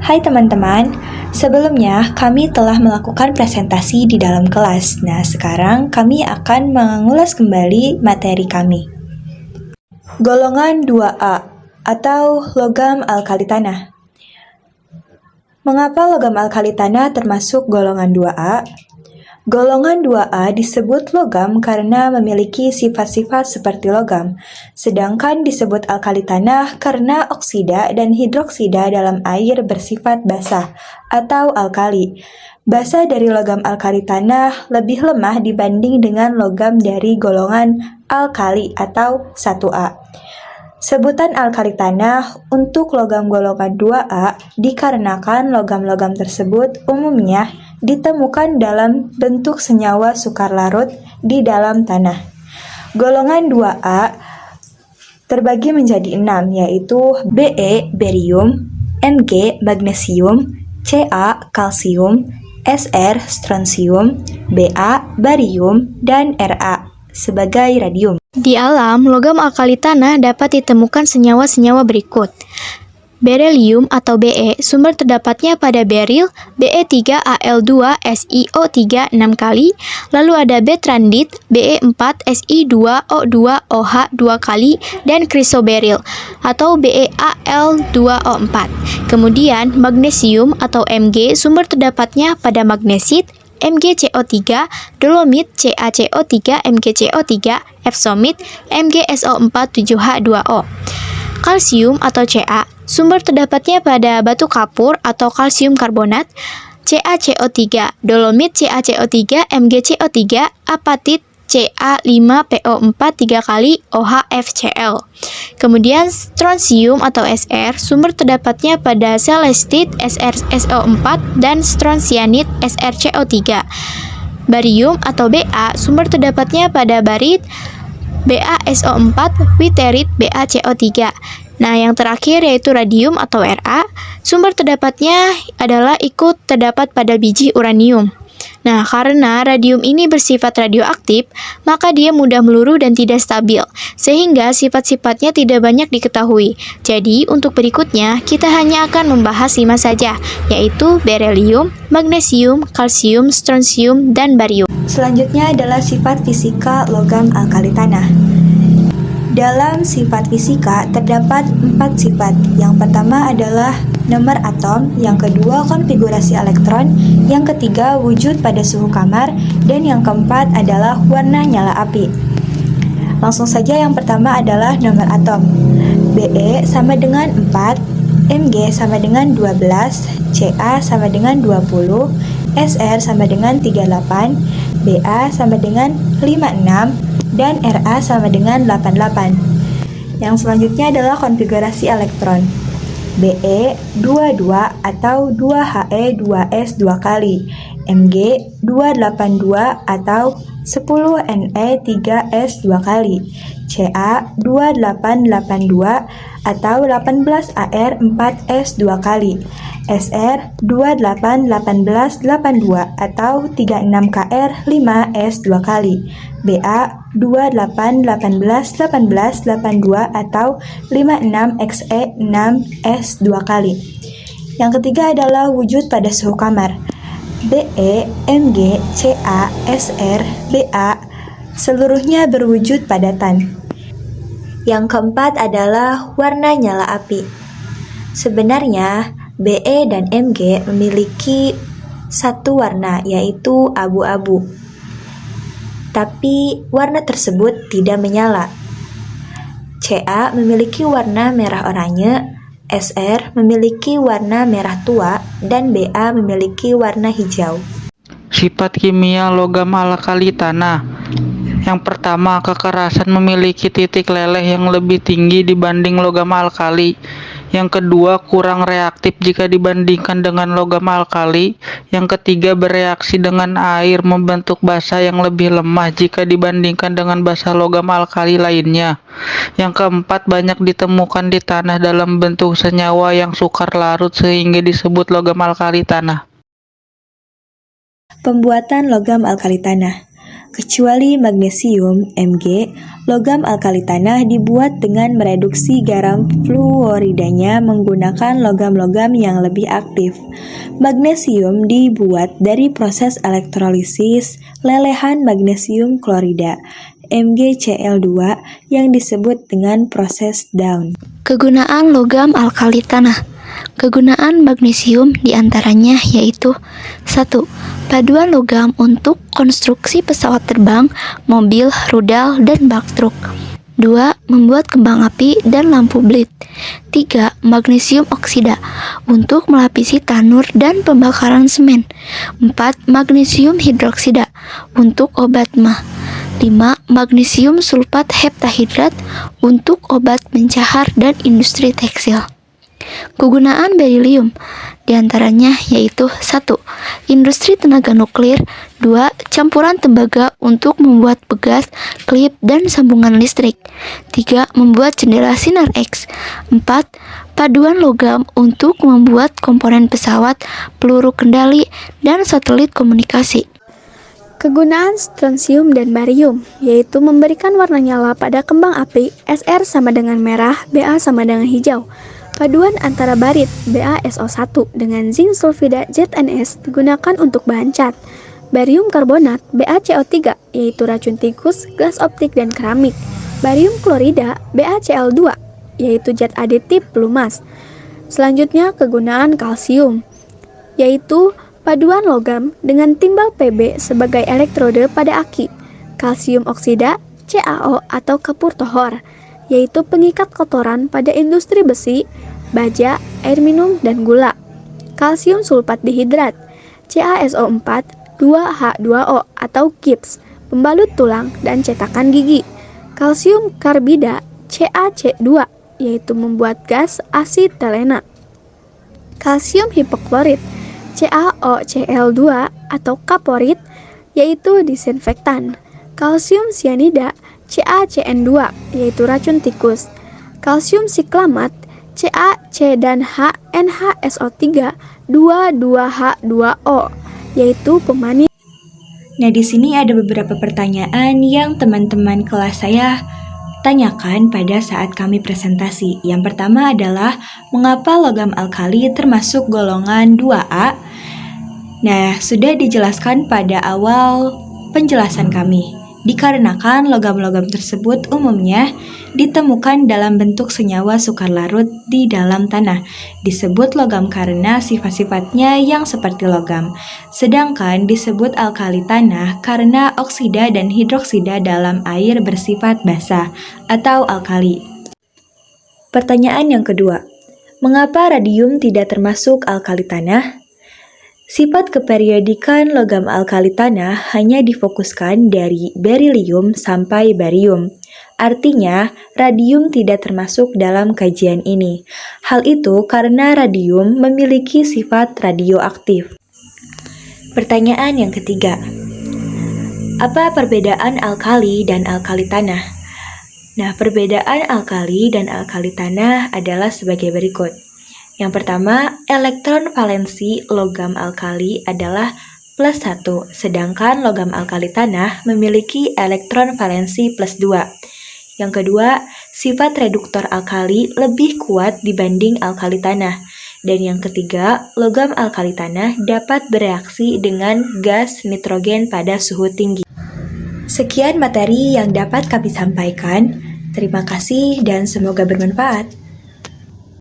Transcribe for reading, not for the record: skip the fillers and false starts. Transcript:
Hai teman-teman, sebelumnya kami telah melakukan presentasi di dalam kelas. Nah, sekarang kami akan mengulas kembali materi kami. Golongan 2A atau logam alkali tanah. Mengapa logam alkali tanah termasuk golongan 2A? Golongan 2A disebut logam karena memiliki sifat-sifat seperti logam, sedangkan disebut alkali tanah karena oksida dan hidroksida dalam air bersifat basah atau alkali. Basa dari logam alkali tanah lebih lemah dibanding dengan logam dari golongan alkali atau 1A. Sebutan alkali tanah untuk logam golongan 2A dikarenakan logam-logam tersebut umumnya ditemukan dalam bentuk senyawa sukar larut di dalam tanah. Golongan 2A terbagi menjadi 6, yaitu Be berium, Mg magnesium, Ca kalsium, Sr strontium, Ba barium, dan Ra sebagai radium. Di alam, logam alkali tanah dapat ditemukan senyawa-senyawa berikut. Berelium atau Be, sumber terdapatnya pada beril, Be3Al2SiO3 6 kali, lalu ada betrandit, Be4Si2O2OH 2 kali, dan krisoberil atau BeAl2O4. Kemudian, magnesium atau Mg, sumber terdapatnya pada magnesit, MgCO3, dolomit CaCO3, MgCO3, epsomit, MgSO4 7H2O. Kalsium atau Ca, sumber terdapatnya pada batu kapur atau kalsium karbonat, CaCO3, dolomit CaCO3, MgCO3, apatit Ca5PO4 3 kali OHFCl. Kemudian strontium atau Sr, sumber terdapatnya pada selestit SrSO4 dan strontianit SrCO3. Barium atau Ba, sumber terdapatnya pada barit BaSO4, witerit BaCO3. Nah, yang terakhir yaitu radium atau Ra, sumber terdapatnya adalah ikut terdapat pada biji uranium. Nah, karena radium ini bersifat radioaktif, maka dia mudah meluruh dan tidak stabil, sehingga sifat-sifatnya tidak banyak diketahui. Jadi, untuk berikutnya, kita hanya akan membahas 5 saja, yaitu berelium, magnesium, kalsium, strontium, dan barium. Selanjutnya adalah sifat fisika logam alkali tanah. Dalam sifat fisika terdapat 4 sifat. Yang pertama adalah nomor atom, yang kedua konfigurasi elektron, yang ketiga wujud pada suhu kamar, dan yang keempat adalah warna nyala api. Langsung saja yang pertama adalah nomor atom. Be sama dengan 4, Mg sama dengan 12, Ca sama dengan 20, Sr sama dengan 38, Ba sama dengan 56, dan Ra sama dengan 88. Yang selanjutnya adalah konfigurasi elektron. Be 22 atau 2He2S 2 kali, Mg 282 atau 10Ne3S 2 kali, Ca 2882 atau 18Ar4S 2 kali, Sr 281882 atau 36Kr5S 2 kali, Ba 28181882 atau 56Xe6S 2 kali. Yang ketiga adalah wujud pada suhu kamar. Be, Mg, Ca, Sr, Ba seluruhnya berwujud padatan. Yang keempat adalah warna nyala api. Sebenarnya Be dan Mg memiliki satu warna, yaitu abu-abu. Tapi warna tersebut tidak menyala. Ca memiliki warna merah oranye, Sr memiliki warna merah tua, dan Ba memiliki warna hijau. Sifat kimia logam alkali tanah. Yang pertama, kekerasan memiliki titik leleh yang lebih tinggi dibanding logam alkali. Yang kedua, kurang reaktif jika dibandingkan dengan logam alkali. Yang ketiga, bereaksi dengan air membentuk basa yang lebih lemah jika dibandingkan dengan basa logam alkali lainnya. Yang keempat, banyak ditemukan di tanah dalam bentuk senyawa yang sukar larut sehingga disebut logam alkali tanah. Pembuatan logam alkali tanah. Kecuali magnesium, Mg, logam alkali tanah dibuat dengan mereduksi garam fluoridanya menggunakan logam-logam yang lebih aktif. Magnesium dibuat dari proses elektrolisis lelehan magnesium klorida, MgCl2, yang disebut dengan proses Daun. Kegunaan logam alkali tanah. Kegunaan magnesium diantaranya yaitu 1. Paduan logam untuk konstruksi pesawat terbang, mobil, rudal, dan bak truk. 2. Membuat kembang api dan lampu blid. 3. Magnesium oksida untuk melapisi tanur dan pembakaran semen. 4. Magnesium hidroksida untuk obat MAH. 5. Magnesium sulfat heptahidrat untuk obat pencahar dan industri tekstil. Kegunaan berilium diantaranya yaitu 1. Industri tenaga nuklir. 2. Campuran tembaga untuk membuat pegas, klip, dan sambungan listrik. 3. Membuat jendela sinar X. 4. Paduan logam untuk membuat komponen pesawat, peluru kendali, dan satelit komunikasi. Kegunaan strontium dan barium yaitu memberikan warna nyala pada kembang api. Sr sama dengan merah, Ba sama dengan hijau. Paduan antara barit BaSO1 dengan zinc sulfida ZNS digunakan untuk bahan cat. Barium karbonat BaCO3 yaitu racun tikus, gelas optik, dan keramik. Barium klorida BaCl2 yaitu zat aditif pelumas. Selanjutnya kegunaan kalsium yaitu paduan logam dengan timbal Pb sebagai elektrode pada aki. Kalsium oksida CaO atau kapur tohor yaitu pengikat kotoran pada industri besi, baja, air minum, dan gula. Kalsium sulfat dihidrat CaSO4 2H2O atau gips, pembalut tulang dan cetakan gigi. Kalsium karbida CaC2 yaitu membuat gas asetilena. Kalsium hipoklorit CaOCl2 atau kaporit yaitu disinfektan. Kalsium sianida CaCN2 yaitu racun tikus. Kalsium siklamat CaC dan H NHSO3 22H2O yaitu pemanis. Nah, di sini ada beberapa pertanyaan yang teman-teman kelas saya tanyakan pada saat kami presentasi. Yang pertama adalah mengapa logam alkali termasuk golongan 2A? Nah, sudah dijelaskan pada awal penjelasan kami. Dikarenakan logam-logam tersebut umumnya ditemukan dalam bentuk senyawa sukar larut di dalam tanah. Disebut logam karena sifat-sifatnya yang seperti logam. Sedangkan disebut alkali tanah karena oksida dan hidroksida dalam air bersifat basah atau alkali. Pertanyaan yang kedua, mengapa radium tidak termasuk alkali tanah? Sifat keperiodikan logam alkali tanah hanya difokuskan dari berilium sampai barium. Artinya, radium tidak termasuk dalam kajian ini. Hal itu karena radium memiliki sifat radioaktif. Pertanyaan yang ketiga, apa perbedaan alkali dan alkali tanah? Nah, perbedaan alkali dan alkali tanah adalah sebagai berikut. Yang pertama, elektron valensi logam alkali adalah +1, sedangkan logam alkali tanah memiliki elektron valensi +2. Yang kedua, sifat reduktor alkali lebih kuat dibanding alkali tanah. Dan yang ketiga, logam alkali tanah dapat bereaksi dengan gas nitrogen pada suhu tinggi. Sekian materi yang dapat kami sampaikan. Terima kasih dan semoga bermanfaat.